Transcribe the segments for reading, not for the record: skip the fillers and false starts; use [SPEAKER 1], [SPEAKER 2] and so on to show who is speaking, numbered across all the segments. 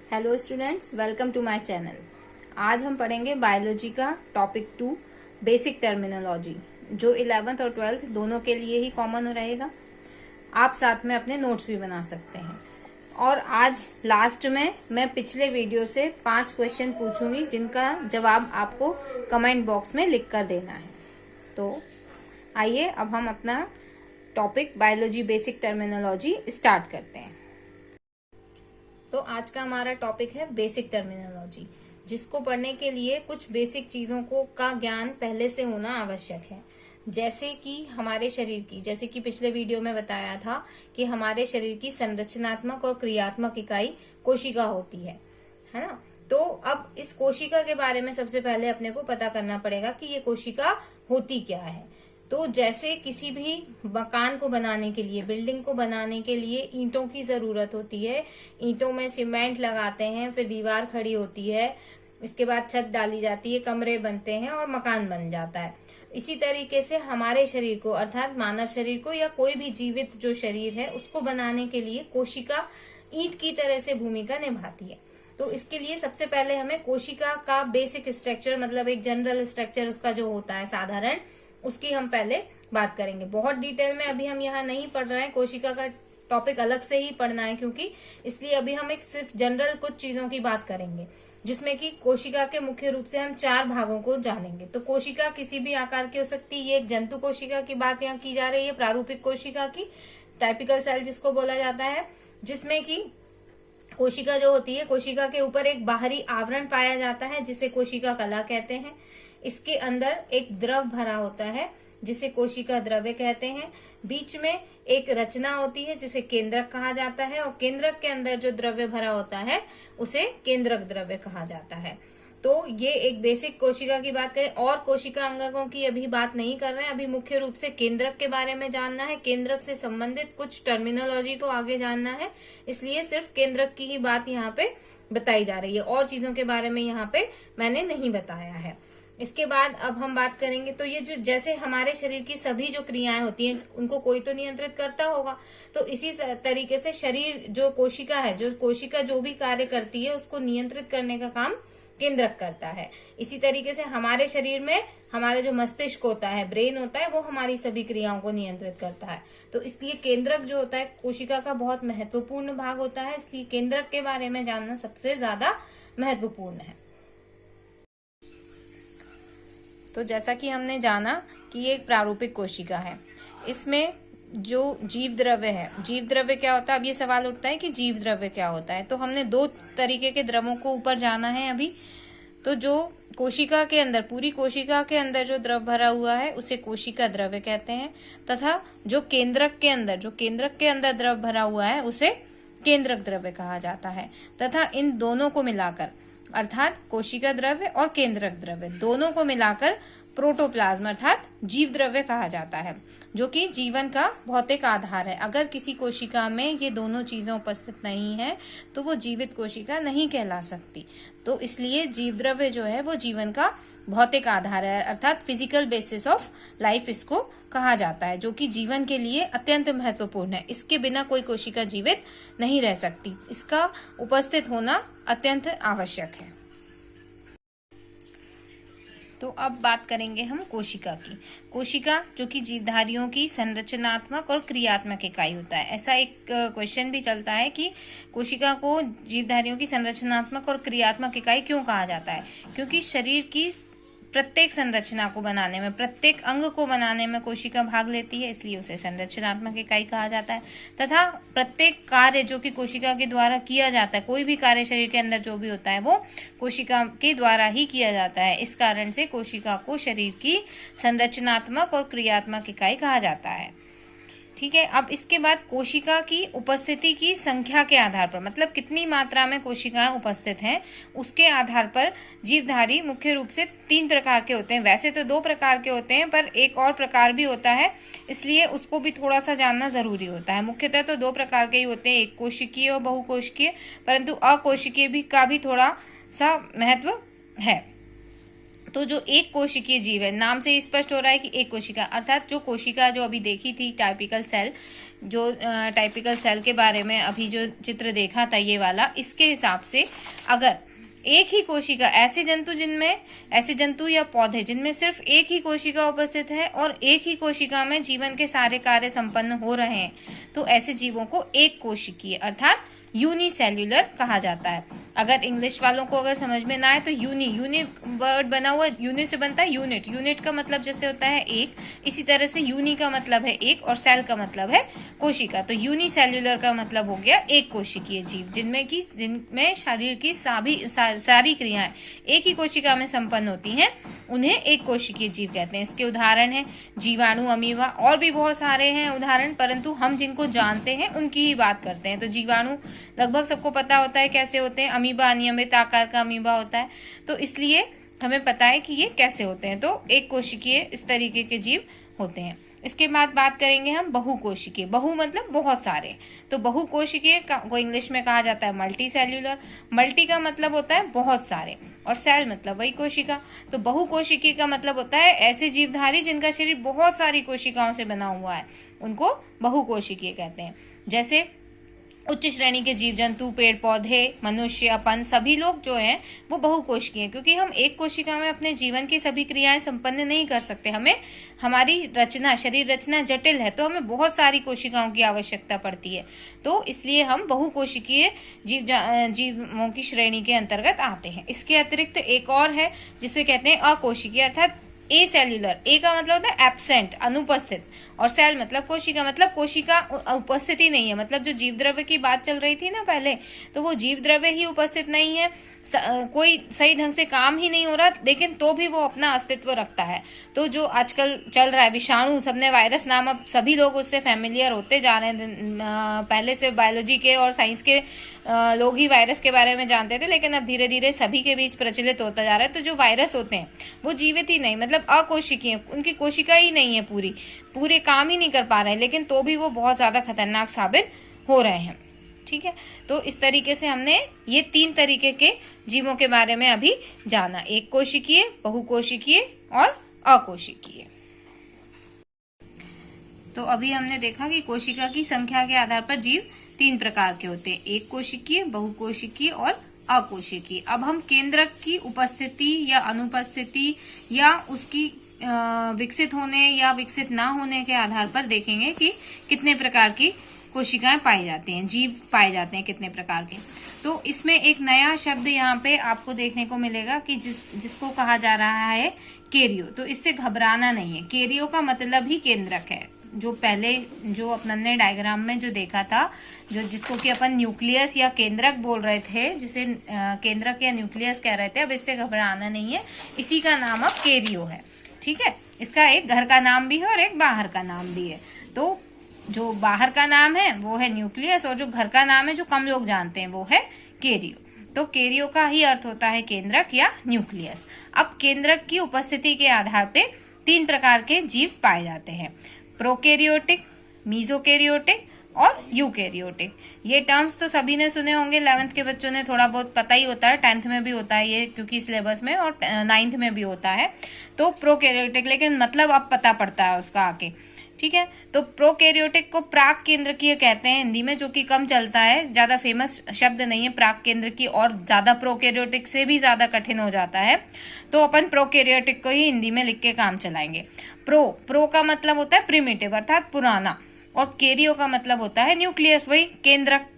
[SPEAKER 1] Hello students, welcome to my channel. आज हम पढ़ेंगे बायोलॉजी का टॉपिक 2 बेसिक टर्मिनोलॉजी, जो 11th और 12th दोनों के लिए ही कॉमन रहेगा। आप साथ में अपने नोट्स भी बना सकते हैं। और आज लास्ट में मैं पिछले वीडियो से 5 क्वेश्चन पूछूंगी, जिनका जवाब आपको कमेंट बॉक्स में लिख कर देना है। तो आइए अब हम अपना topic biology basic terminology start करते हैं। तो आज का हमारा टॉपिक है बेसिक टर्मिनोलॉजी, जिसको पढ़ने के लिए कुछ बेसिक चीजों का ज्ञान पहले से होना आवश्यक है। जैसे कि हमारे शरीर की, जैसे कि पिछले वीडियो में बताया था कि हमारे शरीर की संरचनात्मक और क्रियात्मक इकाई कोशिका होती है ना। तो अब इस कोशिका के बारे में सबसे पहले अपने को पता करना पड़ेगा कि ये कोशिका होती क्या है। तो जैसे किसी भी मकान को बनाने के लिए, बिल्डिंग को बनाने के लिए ईंटों की जरूरत होती है। ईंटों में सीमेंट लगाते हैं, फिर दीवार खड़ी होती है, इसके बाद छत डाली जाती है, कमरे बनते हैं और मकान बन जाता है। इसी तरीके से हमारे शरीर को, अर्थात मानव शरीर को या कोई भी जीवित जो शरीर है, उसको बनाने के लिए कोशिका ईंट की तरह से भूमिका निभाती है। तो इसके लिए सबसे पहले हमें कोशिका का बेसिक स्ट्रक्चर, मतलब एक जनरल स्ट्रक्चर उसका जो होता है साधारण, उसकी हम पहले बात करेंगे। बहुत डिटेल में अभी हम यहाँ नहीं पढ़ रहे हैं, कोशिका का टॉपिक अलग से ही पढ़ना है, क्योंकि इसलिए अभी हम एक सिर्फ जनरल कुछ चीजों की बात करेंगे, जिसमें कि कोशिका के मुख्य रूप से हम 4 भागों को जानेंगे। तो कोशिका किसी भी आकार की हो सकती है। ये एक जंतु कोशिका की बात यहाँ की जा रही है, प्रारूपिक कोशिका की, टाइपिकल सेल जिसको बोला जाता है, जिसमें कि कोशिका जो होती है, कोशिका के ऊपर एक बाहरी आवरण पाया जाता है जिसे कोशिका कला कहते हैं। इसके अंदर एक द्रव भरा होता है जिसे कोशिका द्रव्य कहते हैं। बीच में एक रचना होती है जिसे केंद्रक कहा जाता है, और केंद्रक के अंदर जो द्रव्य भरा होता है उसे केंद्रक द्रव्य कहा जाता है। तो ये एक बेसिक कोशिका की बात करें। और कोशिका अंगकों की अभी बात नहीं कर रहे हैं, अभी मुख्य रूप से केंद्रक के बारे में जानना है। केंद्रक से संबंधित कुछ टर्मिनोलॉजी को आगे जानना है, इसलिए सिर्फ केंद्रक की ही बात यहाँ पे बताई जा रही है, और चीजों के बारे में यहाँ पे मैंने नहीं बताया है। इसके बाद अब हम बात करेंगे, तो ये जो जैसे हमारे शरीर की सभी जो क्रियाएं होती हैं, उनको कोई तो नियंत्रित करता होगा। तो इसी तरीके से शरीर जो कोशिका है, जो कोशिका जो भी कार्य करती है, उसको नियंत्रित करने का काम केंद्रक करता है। इसी तरीके से हमारे शरीर में हमारा जो मस्तिष्क होता है, ब्रेन होता है, वो हमारी सभी क्रियाओं को नियंत्रित करता है। तो इसलिए केंद्रक जो होता है कोशिका का बहुत महत्वपूर्ण भाग होता है, इसलिए केंद्रक के बारे में जानना सबसे ज्यादा महत्वपूर्ण है। तो जैसा कि हमने जाना कि ये एक प्रारूपिक कोशिका है। इसमें जो जीव द्रव्य है, जीव द्रव्य क्या होता है, अब ये सवाल उठता है कि जीव द्रव्य क्या होता है। तो हमने 2 तरीके के द्रवों को ऊपर जाना है अभी। तो जो कोशिका के अंदर, पूरी कोशिका के अंदर जो द्रव भरा हुआ है उसे कोशिका द्रव्य कहते हैं, तथा जो केंद्रक के अंदर द्रव भरा हुआ है उसे केंद्रक द्रव्य कहा जाता है। तथा इन दोनों को मिलाकर, अर्थात कोशिका द्रव्य और केंद्रक द्रव्य दोनों को मिलाकर प्रोटोप्लाज्म अर्थात जीव द्रव्य कहा जाता है, जो कि जीवन का भौतिक आधार है। अगर किसी कोशिका में ये दोनों चीजें उपस्थित नहीं है तो वो जीवित कोशिका नहीं कहला सकती। तो इसलिए जीव द्रव्य जो है वो जीवन का भौतिक आधार है, अर्थात फिजिकल बेसिस ऑफ लाइफ इसको कहा जाता है, जो कि जीवन के लिए अत्यंत महत्वपूर्ण है। इसके बिना कोई कोशिका जीवित नहीं रह सकती, इसका उपस्थित होना अत्यंत आवश्यक है। तो अब बात करेंगे हम कोशिका की। कोशिका जो कि जीवधारियों की संरचनात्मक और क्रियात्मक इकाई होता है। ऐसा एक क्वेश्चन भी चलता है कि कोशिका को जीवधारियों की संरचनात्मक और क्रियात्मक इकाई क्यों कहा जाता है, क्योंकि शरीर की प्रत्येक संरचना को बनाने में, प्रत्येक अंग को बनाने में कोशिका भाग लेती है, इसलिए उसे संरचनात्मक इकाई कहा जाता है। तथा प्रत्येक कार्य जो कि कोशिका के द्वारा किया जाता है, कोई भी कार्य शरीर के अंदर जो भी होता है वो कोशिका के द्वारा ही किया जाता है। इस कारण से कोशिका को शरीर की संरचनात्मक और क्रियात्मक इकाई कहा जाता है। ठीक है। अब इसके बाद कोशिका की उपस्थिति की संख्या के आधार पर, मतलब कितनी मात्रा में कोशिकाएं उपस्थित हैं, उसके आधार पर जीवधारी मुख्य रूप से 3 प्रकार के होते हैं। वैसे तो 2 प्रकार के होते हैं, पर एक और प्रकार भी होता है, इसलिए उसको भी थोड़ा सा जानना जरूरी होता है। मुख्यतः तो 2 प्रकार के ही होते हैं, एक कोशिकीय और बहुकोशिकीय, परंतु अकोशिकीय भी का भी थोड़ा सा महत्व है। तो जो एक कोशिकीय जीव है, नाम से स्पष्ट हो रहा है कि एक कोशिका, अर्थात जो कोशिका जो अभी देखी थी टाइपिकल सेल, जो टाइपिकल सेल के बारे में अभी जो चित्र देखा था ये वाला, इसके हिसाब से अगर एक ही कोशिका, ऐसे जंतु या पौधे जिनमें सिर्फ एक ही कोशिका उपस्थित है और एक ही कोशिका में जीवन के सारे कार्य संपन्न हो रहे हैं, तो ऐसे जीवों को एक कोशिकीय अर्थात यूनिसेल्युलर कहा जाता है। अगर इंग्लिश वालों को अगर समझ में ना आए तो यूनी वर्ड बना हुआ, यूनिट से बनता है यूनिट। यूनिट का मतलब जैसे होता है एक, इसी तरह से यूनी का मतलब है एक और सेल का मतलब है कोशिका। तो यूनिसेल्युलर का मतलब हो गया एक कोशिकीय जीव, जिनमें शरीर की सारी क्रियाएं एक ही कोशिका में संपन्न होती हैं, उन्हें एक कोशिकीय जीव कहते हैं। इसके उदाहरण है जीवाणु, अमीबा, और भी बहुत सारे हैं उदाहरण, परंतु हम जिनको जानते हैं उनकी ही बात करते हैं। तो जीवाणु लगभग सबको पता होता है कैसे होते हैं। अमीबा अनियमित आकार का अमीबा होता है, तो इसलिए हमें पता है कि ये कैसे होते हैं। तो एक कोशिकीय इस तरीके के जीव होते हैं। इसके बाद बात करेंगे हम बहुकोशिकीय। बहु मतलब बहुत सारे, तो बहुकोशिकीय को इंग्लिश में कहा जाता है मल्टी सेल्यूलर। मल्टी का मतलब होता है बहुत सारे और सेल मतलब वही कोशिका। तो बहुकोशिकीय का मतलब होता है ऐसे जीवधारी जिनका शरीर बहुत सारी कोशिकाओं से बना हुआ है, उनको बहुकोशिकीय कहते हैं। जैसे उच्च श्रेणी के जीव जंतु, पेड़ पौधे, मनुष्य, अपन सभी लोग जो हैं वो बहुकोशिकीय हैं, क्योंकि हम एक कोशिका में अपने जीवन की सभी क्रियाएं संपन्न नहीं कर सकते। हमें, हमारी रचना, शरीर रचना जटिल है, तो हमें बहुत सारी कोशिकाओं की आवश्यकता पड़ती है। तो इसलिए हम बहुकोशिकीय जीवों की श्रेणी के अंतर्गत आते हैं। इसके अतिरिक्त एक और है जिसे कहते हैं अकोशिकीय अर्थात ए सेल्यूलर। ए का मतलब होता है एब्सेंट, अनुपस्थित, और सेल मतलब कोशिका, मतलब कोशिका उपस्थिति नहीं है। मतलब जो जीव द्रव्य की बात चल रही थी ना पहले, तो वो जीव द्रव्य ही उपस्थित नहीं है, कोई सही ढंग से काम ही नहीं हो रहा, लेकिन तो भी वो अपना अस्तित्व रखता है। तो जो आजकल चल रहा है विषाणु, सबने वायरस नाम, अब सभी लोग उससे फैमिलियर होते जा रहे हैं। पहले से बायोलॉजी के और साइंस के लोग ही वायरस के बारे में जानते थे, लेकिन अब धीरे धीरे सभी के बीच प्रचलित होता जा रहा है। तो जो वायरस होते हैं वो जीवित ही नहीं, मतलब अकोशिकीय, उनकी कोशिका ही नहीं है, पूरे काम ही नहीं कर पा रहे हैं, लेकिन तो भी वो बहुत ज्यादा खतरनाक साबित हो रहे हैं। ठीक है, तो इस तरीके से हमने ये 3 तरीके के जीवों के बारे में अभी जाना, एक कोशिकीय, बहुकोशिकीय और अकोशिकीय। तो अभी हमने देखा कि कोशिका की संख्या के आधार पर जीव 3 प्रकार के होते हैं, एक कोशिकीय, बहुकोशिकीय और अकोशिकीय। अब हम केंद्रक की उपस्थिति या अनुपस्थिति या उसकी विकसित होने या विकसित ना होने के आधार पर देखेंगे कि कितने प्रकार की कोशिकाएं पाई जाती हैं, जीव पाए जाते हैं कितने प्रकार के। तो इसमें एक नया शब्द यहाँ पे आपको देखने को मिलेगा कि जिसको कहा जा रहा है केरियो। तो इससे घबराना नहीं है, केरियो का मतलब ही केंद्रक है। जो पहले जो अपन ने डायग्राम में जो देखा था, जिसको कि अपन न्यूक्लियस या केंद्रक बोल रहे थे, जिसे केंद्रक या न्यूक्लियस कह रहे थे, अब इससे घबराना नहीं है, इसी का नाम अब केरियो है। ठीक है, इसका एक घर का नाम भी है और एक बाहर का नाम भी है। तो जो बाहर का नाम है वो है न्यूक्लियस, और जो घर का नाम है जो कम लोग जानते हैं वो है केरियो। तो केरियो का ही अर्थ होता है केंद्रक या न्यूक्लियस। अब केंद्रक की उपस्थिति के आधार पे 3 प्रकार के जीव पाए जाते हैं, प्रोकैरियोटिक, मीजोकैरियोटिक और यूकैरियोटिक। ये टर्म्स तो सभी ने सुने होंगे, 11th के बच्चों ने थोड़ा बहुत पता ही होता है, 10th में भी होता है ये, क्योंकि सिलेबस में, और 9th में भी होता है। तो प्रोकैरियोटिक, लेकिन मतलब अब पता पड़ता है उसका आगे। ठीक है, तो प्रोकैरियोटिक को प्राक केंद्रकीय कहते हैं हिंदी में, जो कि कम चलता है, ज्यादा फेमस शब्द नहीं है प्राक केंद्रकीय, और ज्यादा प्रोकैरियोटिक से भी ज्यादा कठिन हो जाता है। तो अपन प्रोकैरियोटिक को ही हिंदी में लिख के काम चलाएंगे। प्रो का मतलब होता है प्रिमिटिव अर्थात पुराना, और कैरियो का मतलब होता है न्यूक्लियस, वही केंद्रक।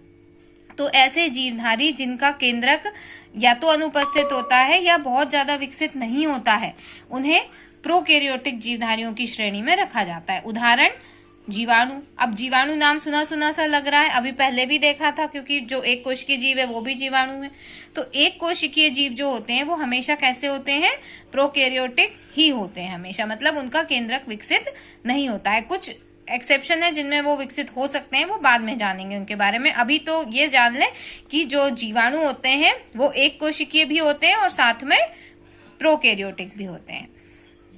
[SPEAKER 1] तो ऐसे जीवधारी जिनका केंद्रक या तो अनुपस्थित होता है या बहुत ज्यादा विकसित नहीं होता है, उन्हें प्रोकैरियोटिक जीवधारियों की श्रेणी में रखा जाता है। उदाहरण जीवाणु। अब जीवाणु नाम सुना सुना सा लग रहा है, अभी पहले भी देखा था, क्योंकि जो एक कोशिकीय जीव है वो भी जीवाणु है। तो एक कोशिकीय जीव जो होते हैं वो हमेशा कैसे होते हैं, प्रोकैरियोटिक ही होते हैं हमेशा, मतलब उनका केंद्रक विकसित नहीं होता है। कुछ एक्सेप्शन है जिनमें वो विकसित हो सकते हैं, वो बाद में जानेंगे उनके बारे में। अभी तो ये जान लें कि जो जीवाणु होते हैं वो एक कोशिकीय भी होते हैं और साथ में प्रोकैरियोटिक भी होते हैं।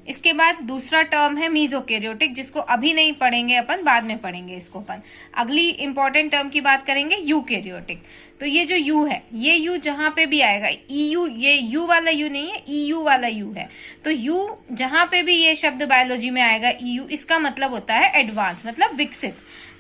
[SPEAKER 1] इसके बाद दूसरा टर्म है मीजोकैरियोटिक, जिसको अभी नहीं पढ़ेंगे अपन, बाद में पढ़ेंगे इसको अपन। अगली इंपॉर्टेंट टर्म की बात करेंगे यूकैरियोटिक। तो ये जो यू है, ये यू जहां पे भी आएगा, ईयू, ये यू वाला यू नहीं है, ईयू वाला यू है। तो यू जहां पे भी ये शब्द बायोलॉजी में आएगा ईयू, इसका मतलब होता है एडवांस, मतलब विकसित।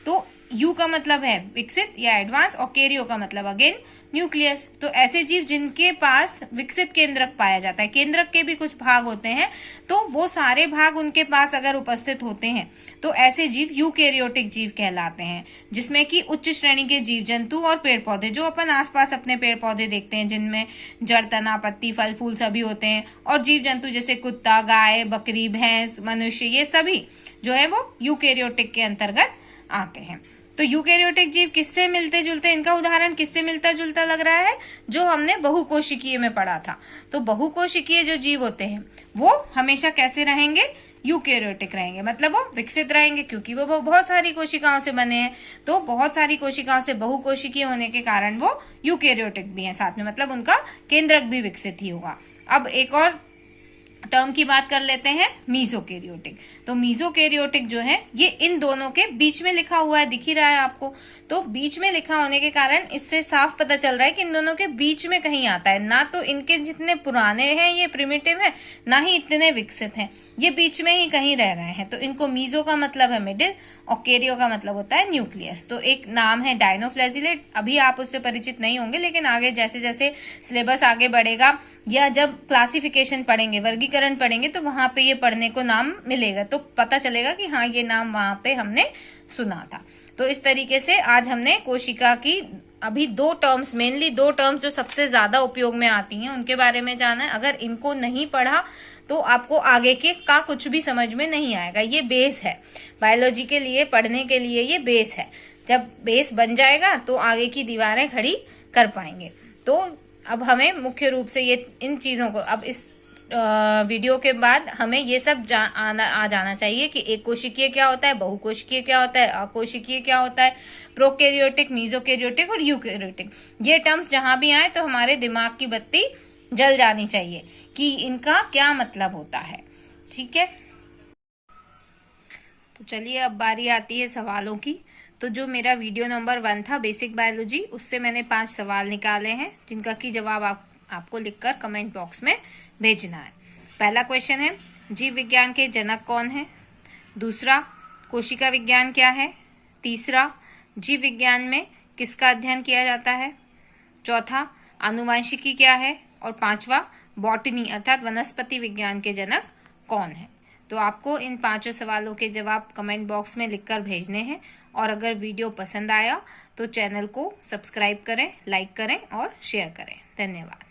[SPEAKER 1] तो यू का मतलब है विकसित या एडवांस, और कैरियो का मतलब अगेन न्यूक्लियस। तो ऐसे जीव जिनके पास विकसित केंद्रक पाया जाता है, केंद्रक के भी कुछ भाग होते हैं, तो वो सारे भाग उनके पास अगर उपस्थित होते हैं तो ऐसे जीव यूकैरियोटिक जीव कहलाते हैं, जिसमें कि उच्च श्रेणी के जीव जंतु और पेड़ पौधे, जो अपन आसपास अपने पेड़ पौधे देखते हैं जिनमें जड़, तना, पत्ती, फल फूल सभी होते हैं, और जीव जंतु जैसे कुत्ता, गाय, बकरी, भैंस, मनुष्य, ये सभी जो है वो यूकैरियोटिक के अंतर्गत आते हैं। तो यूकैरियोटिक जीव किससे मिलते जुलते, इनका उदाहरण किससे मिलता जुलता लग रहा है, जो हमने बहुकोशिकीय में पढ़ा था। तो बहुकोशिकीय जो जीव होते हैं वो हमेशा कैसे रहेंगे, यूकैरियोटिक रहेंगे, मतलब वो विकसित रहेंगे, क्योंकि वो बहुत सारी कोशिकाओं से बने हैं। तो बहुत सारी कोशिकाओं से बहुकोशिकीय होने के कारण वो यूकैरियोटिक भी हैं साथ में, मतलब उनका केंद्रक भी विकसित ही होगा। अब एक और टर्म की बात कर लेते हैं, मीजोकैरियोटिक। तो मीजोकैरियोटिक जो है ये इन दोनों के बीच में लिखा हुआ है, दिख ही रहा है आपको। तो बीच में लिखा होने के कारण इससे साफ पता चल रहा है कि इन दोनों के बीच में कहीं आता है, ना तो इनके जितने पुराने हैं ये प्रिमिटिव है, ना ही इतने विकसित हैं, ये बीच में ही कहीं रह रहे हैं। तो इनको मीजो का मतलब है मिडिल और कैरियो का मतलब होता है न्यूक्लियस। तो एक नाम है डायनोफ्लैजिलेट, अभी आप उससे परिचित नहीं होंगे, लेकिन आगे जैसे जैसे सिलेबस आगे बढ़ेगा या जब क्लासिफिकेशन पढ़ेंगे, वर्गीकरण पढ़ेंगे, तो वहां पे ये पढ़ने को नाम मिलेगा, तो पता चलेगा कि हाँ ये नाम वहां पे हमने सुना था। तो इस तरीके से आज हमने कोशिका की अभी दो टर्म्स, मेनली दो टर्म्स जो सबसे ज्यादा उपयोग में आती हैं उनके बारे में जाना है। अगर इनको नहीं पढ़ा तो आपको आगे के का कुछ भी समझ में नहीं आएगा। ये बेस है बायोलॉजी के लिए, पढ़ने के लिए ये बेस है। जब बेस बन जाएगा तो आगे की दीवारें खड़ी कर पाएंगे। तो अब हमें मुख्य रूप से ये इन चीजों को, अब इस वीडियो के बाद हमें ये सब आ जाना चाहिए कि एक कोशिकीय क्या होता है, बहुकोशिकीय क्या होता है, अकोशिकीय क्या होता है, प्रोकैरियोटिक, मीजोकैरियोटिक और यूकैरियोटिक। ये टर्म्स जहां भी आए तो हमारे दिमाग की बत्ती जल जानी चाहिए कि इनका क्या मतलब होता है। ठीक है, तो चलिए अब बारी आती है सवालों की। तो जो मेरा वीडियो नंबर 1 था बेसिक बायोलॉजी, उससे मैंने 5 सवाल निकाले हैं जिनका की जवाब आपको लिखकर कमेंट बॉक्स में भेजना है। पहला क्वेश्चन है, जीव विज्ञान के जनक कौन है? दूसरा, कोशिका विज्ञान क्या है? तीसरा, जीव विज्ञान में किसका अध्ययन किया जाता है? चौथा, आनुवंशिकी क्या है? और पांचवा, बॉटनी अर्थात वनस्पति विज्ञान के जनक कौन है? तो आपको इन 5 सवालों के जवाब कमेंट बॉक्स में लिखकर भेजने हैं। और अगर वीडियो पसंद आया तो चैनल को सब्सक्राइब करें, लाइक करें और शेयर करें। धन्यवाद।